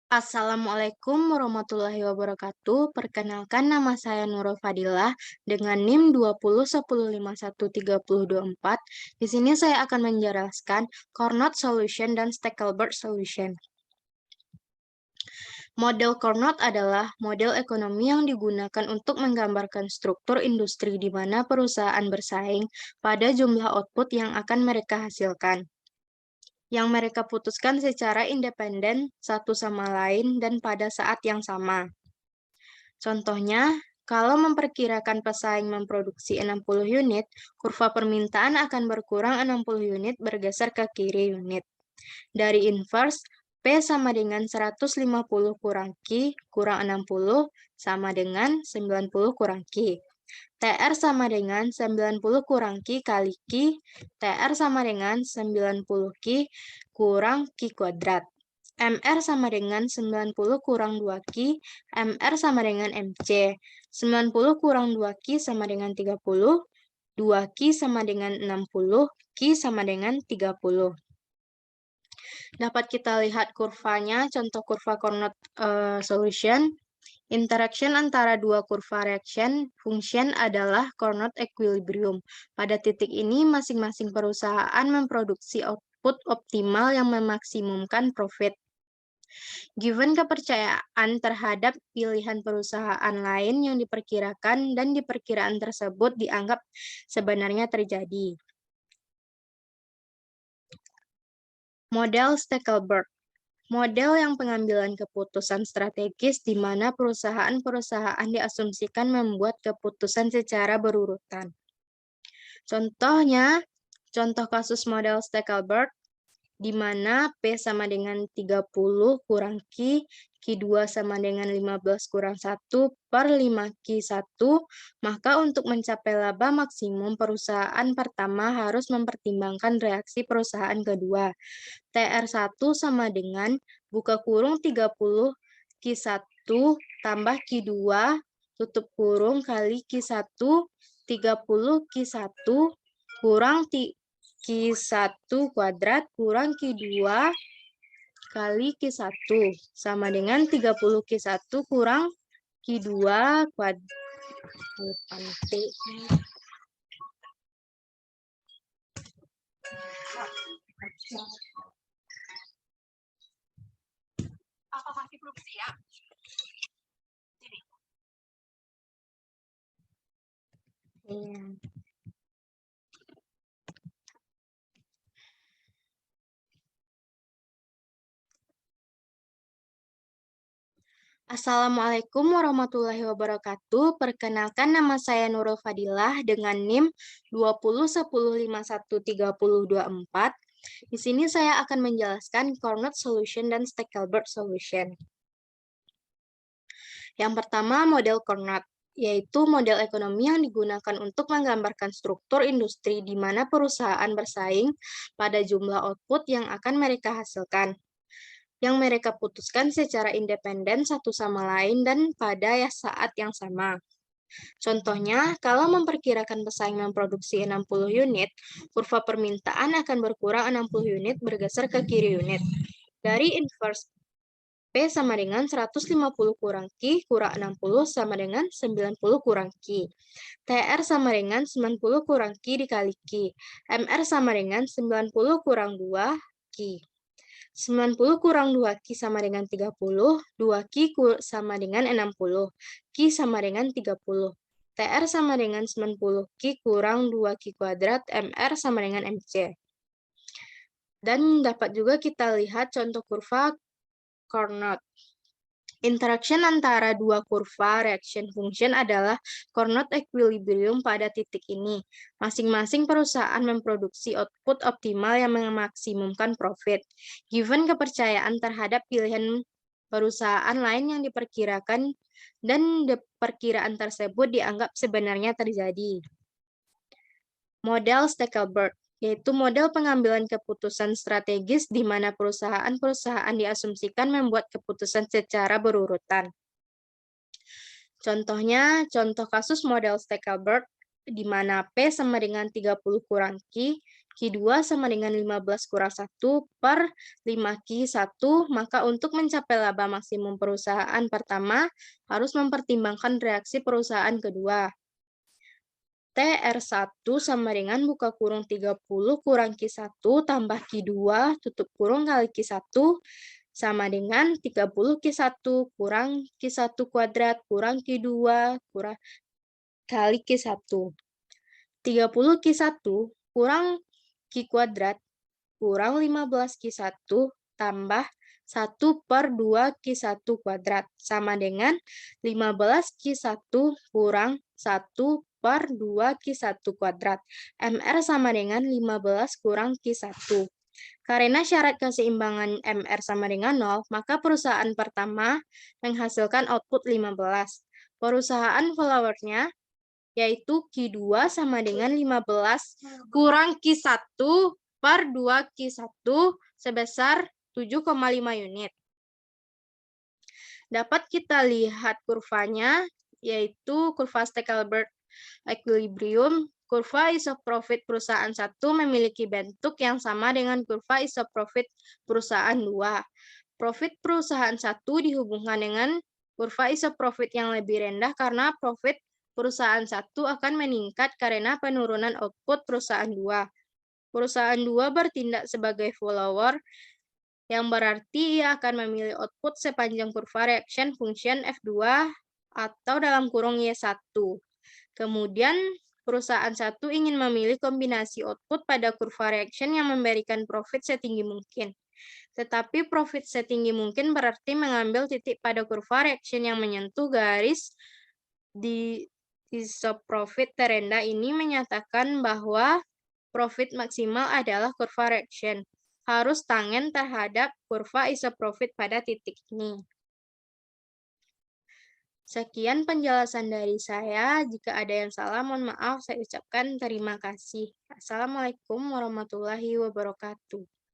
Assalamualaikum warahmatullahi wabarakatuh. Perkenalkan nama saya Nurul Fadilah dengan NIM 2010513024. Di sini saya akan menjelaskan Carnot Solution dan Stackelberg Solution. Model Carnot adalah model ekonomi yang digunakan untuk menggambarkan struktur industri di mana perusahaan bersaing pada jumlah output yang akan mereka hasilkan, yang mereka putuskan secara independen satu sama lain dan pada saat yang sama. Contohnya, kalau memperkirakan pesaing memproduksi 60 unit, kurva permintaan akan berkurang 60 unit bergeser ke kiri unit. Dari inverse, P sama dengan 150 kurang Q kurang 60 sama dengan 90 kurang Q. TR sama dengan 90 kurang Q kali Q, TR sama dengan 90 Q kurang Q kuadrat. MR sama dengan 90 kurang 2Q, MR sama dengan MC. 90 kurang 2Q sama dengan 30, 2Q sama dengan 60, Q sama dengan 30. Dapat kita lihat kurvanya, contoh kurva Carnot solution. Interaction antara dua kurva reaction function adalah Carnot equilibrium. Pada titik ini, masing-masing perusahaan memproduksi output optimal yang memaksimumkan profit. Given kepercayaan terhadap pilihan perusahaan lain yang diperkirakan dan diperkiraan tersebut dianggap sebenarnya terjadi. Model Stackelberg. Model yang pengambilan keputusan strategis di mana perusahaan-perusahaan diasumsikan membuat keputusan secara berurutan. Contohnya, contoh kasus model Stackelberg, di mana P sama dengan 30 kurang Q, Q2 sama dengan 15 kurang 1 per 5Q1, maka untuk mencapai laba maksimum perusahaan pertama harus mempertimbangkan reaksi perusahaan kedua. TR1 sama dengan buka kurung 30 Q1 tambah Q2 tutup kurung kali Q1 30 Q1 kurang Q1 kuadrat kurang Q2 kali Q1 sama dengan 30 Q1 kurang Q2 kuadrat. Apa masih belum siap? Iya. Assalamualaikum warahmatullahi wabarakatuh. Perkenalkan nama saya Nurul Fadilah dengan NIM 2010513024. Di sini saya akan menjelaskan Carnot Solution dan Stackelberg Solution. Yang pertama, model Carnot, yaitu model ekonomi yang digunakan untuk menggambarkan struktur industri di mana perusahaan bersaing pada jumlah output yang akan mereka hasilkan, yang mereka putuskan secara independen satu sama lain dan pada saat yang sama. Contohnya, kalau memperkirakan pesaing memproduksi 60 unit, kurva permintaan akan berkurang 60 unit bergeser ke kiri unit. Dari inverse P sama dengan 150 kurang Q kurang 60 sama dengan 90 kurang Q. TR sama dengan 90 kurang Q dikali Q. MR sama dengan 90 kurang 2 Q. 90 kurang 2Q sama dengan 30, 2Q sama dengan 60, Q sama dengan 30. TR sama dengan 90Q kurang 2Q kuadrat, MR sama dengan MC. Dan dapat juga kita lihat contoh kurva Carnot. Interaction antara dua kurva reaction function adalah Carnot equilibrium pada titik ini. Masing-masing perusahaan memproduksi output optimal yang memaksimumkan profit. Given kepercayaan terhadap pilihan perusahaan lain yang diperkirakan dan perkiraan tersebut dianggap sebenarnya terjadi. Model Stackelberg, yaitu model pengambilan keputusan strategis di mana perusahaan-perusahaan diasumsikan membuat keputusan secara berurutan. Contohnya, contoh kasus model Stackelberg, di mana P sama dengan 30 kurang Q, Q2 sama dengan 15 kurang 1 per 5Q1, maka untuk mencapai laba maksimum perusahaan pertama, harus mempertimbangkan reaksi perusahaan kedua. TR1 sama dengan buka kurung 30 kurang Q1 tambah Q2 tutup kurung kali Q1 sama dengan 30 Q1 kurang Q1 kuadrat kurang Q2 kurang kali Q1. 30 Q1 kurang Q kuadrat kurang 15 Q1 tambah 1 per 2 Q1 kuadrat sama dengan 15 Q1 kurang 1 per 2 Q1 kuadrat. MR sama dengan 15 kurang Q1. Karena syarat keseimbangan MR sama dengan 0, maka perusahaan pertama menghasilkan output 15. Perusahaan followernya yaitu Q2 sama dengan 15 kurang Q1 per 2 Q1 sebesar 7,5 unit. Dapat kita lihat kurvanya, yaitu kurva Stackelberg equilibrium. Kurva isoprofit perusahaan 1 memiliki bentuk yang sama dengan kurva isoprofit perusahaan 2. Profit perusahaan 1 dihubungkan dengan kurva isoprofit yang lebih rendah karena profit perusahaan 1 akan meningkat karena penurunan output perusahaan 2. Perusahaan 2 bertindak sebagai follower, yang berarti ia akan memilih output sepanjang kurva reaction function F2 atau dalam kurung Y1. Kemudian, perusahaan 1 ingin memilih kombinasi output pada kurva reaction yang memberikan profit setinggi mungkin. Tetapi profit setinggi mungkin berarti mengambil titik pada kurva reaction yang menyentuh garis di isoprofit terendah ini menyatakan bahwa profit maksimal adalah kurva reaction. Harus tangen terhadap kurva isoprofit pada titik ini. Sekian penjelasan dari saya. Jika ada yang salah, mohon maaf. Saya ucapkan terima kasih. Assalamualaikum warahmatullahi wabarakatuh.